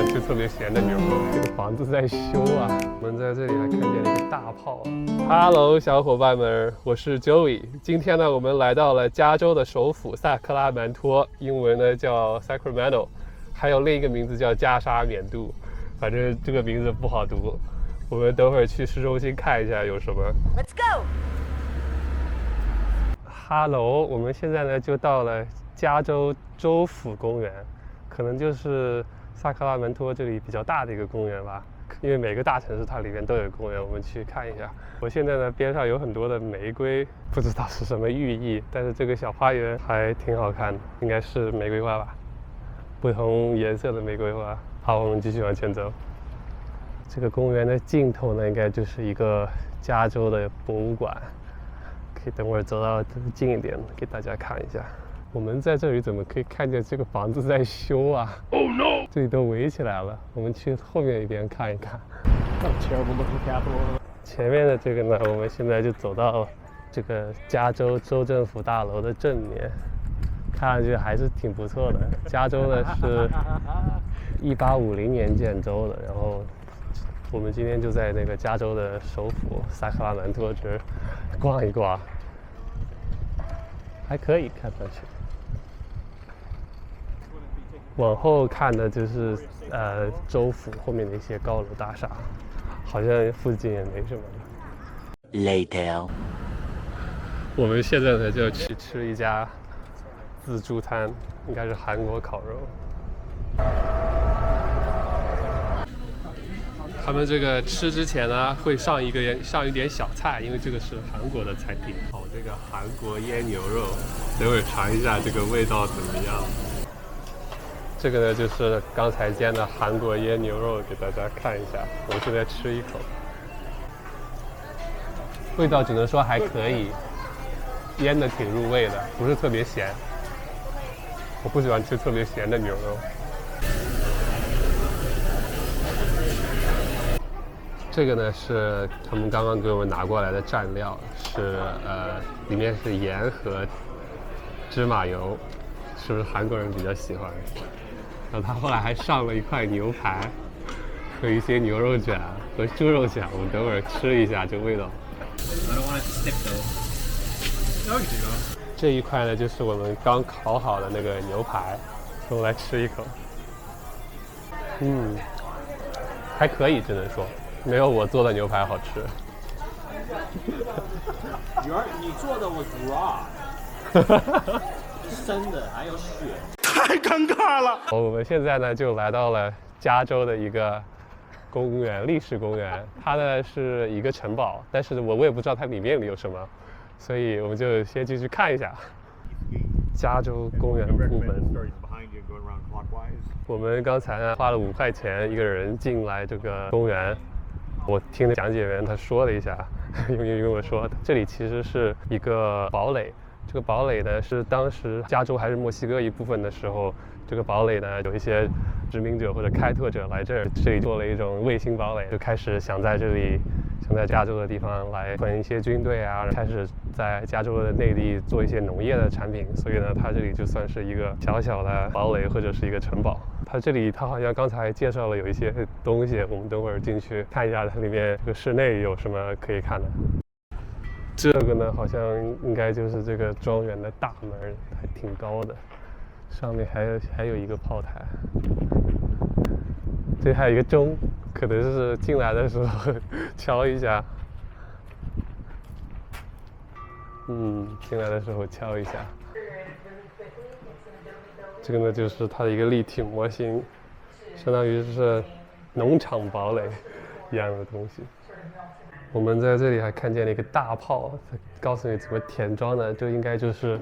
吃特别咸的牛肉。这个房子在修啊，我们在这里还看见了一个大炮。Hello， 小伙伴们，我是 Joey。今天呢，我们来到了加州的首府萨克拉门托，英文呢叫 Sacramento， 还有另一个名字叫加沙缅度，反正这个名字不好读。我们等会儿去市中心看一下有什么。Let's go。Hello， 我们现在呢就到了加州州府公园，可能就是萨克拉门托这里比较大的一个公园吧。因为每个大城市它里面都有公园，我们去看一下。我现在呢边上有很多的玫瑰，不知道是什么寓意，但是这个小花园还挺好看的，应该是玫瑰花吧，不同颜色的玫瑰花。好，我们继续往前走。这个公园的尽头呢，应该就是一个加州的博物馆。可以等会儿走到近一点给大家看一下。我们在这里怎么可以看见这个房子在修啊 ？Oh no！ 这里都围起来了，我们去后面一边看一看。前面的这个呢，我们现在就走到这个加州州政府大楼的正面，看上去还是挺不错的。加州呢是1850年建州的，然后我们今天就在那个加州的首府萨克拉门托这儿逛一逛，还可以看上去。往后看的就是州府后面的一些高楼大厦，好像附近也没什么了。Later， 我们现在呢就去吃一家自助餐，应该是韩国烤肉。他们这个吃之前呢会上一点小菜，因为这个是韩国的餐厅。好，这个韩国腌牛肉，等会儿尝一下这个味道怎么样。这个呢就是刚才煎的韩国腌牛肉，给大家看一下。我现在吃一口，味道只能说还可以，腌的挺入味的，不是特别咸。我不喜欢吃特别咸的牛肉。这个呢是他们刚刚给我们拿过来的蘸料，是里面是盐和芝麻油，是不是韩国人比较喜欢？然后他后来还上了一块牛排和一些牛肉卷和猪肉卷，我们等会儿吃一下这味道。这一块呢就是我们刚烤好的那个牛排，我们来吃一口。还可以，只能说没有我做的牛排好吃。你做的我 raw， 生的还有血，太尴尬了。我们现在呢就来到了加州的一个公园，历史公园。它呢是一个城堡，但是我也不知道它里面有什么，所以我们就先进去看一下。加州公园部门。我们刚才呢花了5块钱一个人进来这个公园。我听讲解员他说了一下，用英语跟我说，这里其实是一个堡垒。这个堡垒呢是当时加州还是墨西哥一部分的时候，这个堡垒呢有一些殖民者或者开拓者来这里做了一种卫星堡垒，就开始想在加州的地方来屯一些军队啊，开始在加州的内地做一些农业的产品，所以呢它这里就算是一个小小的堡垒或者是一个城堡。它好像刚才介绍了有一些东西，我们等会儿进去看一下它里面这个室内有什么可以看的。这个呢好像应该就是这个庄园的大门，还挺高的，上面还有一个炮台，这还有一个钟，可能是进来的时候敲一下。进来的时候敲一下。这个呢就是它的一个立体模型，相当于是农场堡垒一样的东西。我们在这里还看见了一个大炮，告诉你怎么填装的，这应该就是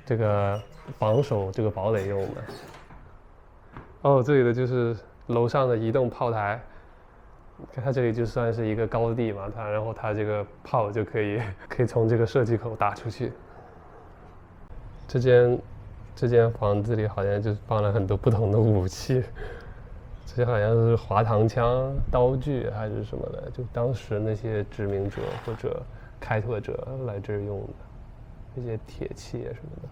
这个防守这个堡垒用的。哦，这里的就是楼上的移动炮台，它这里就算是一个高地嘛，然后它这个炮就可以从这个射击口打出去。这间房子里好像就放了很多不同的武器，这些好像是滑膛枪、刀具还是什么的，就当时那些殖民者或者开拓者来这儿用的，那些铁器什么的。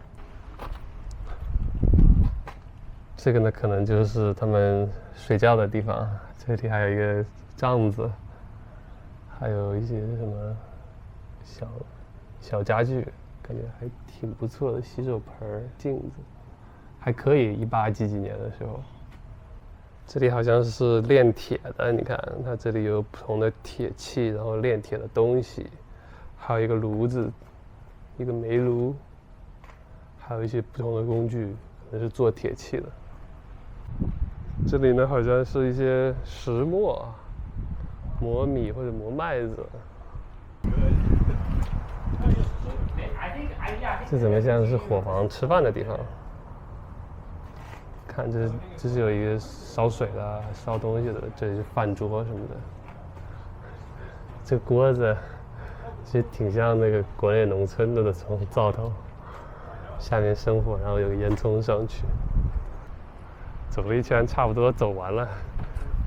这个呢，可能就是他们睡觉的地方。这里还有一个帐子，还有一些什么小家具，感觉还挺不错的。洗手盆、镜子，还可以。18几年的时候，这里好像是炼铁的。你看，它这里有不同的铁器，然后炼铁的东西，还有一个炉子，一个煤炉，还有一些不同的工具，可能是做铁器的。这里呢，好像是一些石磨，磨米或者磨麦子。这怎么像是伙房吃饭的地方？看这是有一个烧水的、烧东西的，这里是饭桌什么的。这锅子其实挺像那个国内农村的那种灶头，下面生火，然后有个烟囱上去。走了一圈，差不多走完了。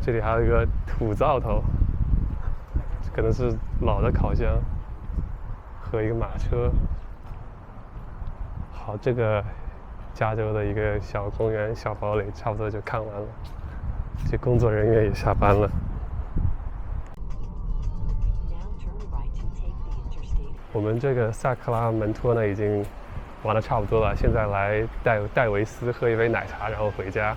这里还有一个土灶头，可能是老的烤箱，和一个马车。好，这个加州的一个小公园、小堡垒，差不多就看完了。这工作人员也下班了。我们这个萨克拉门托呢，已经玩得差不多了。现在来戴维斯喝一杯奶茶，然后回家。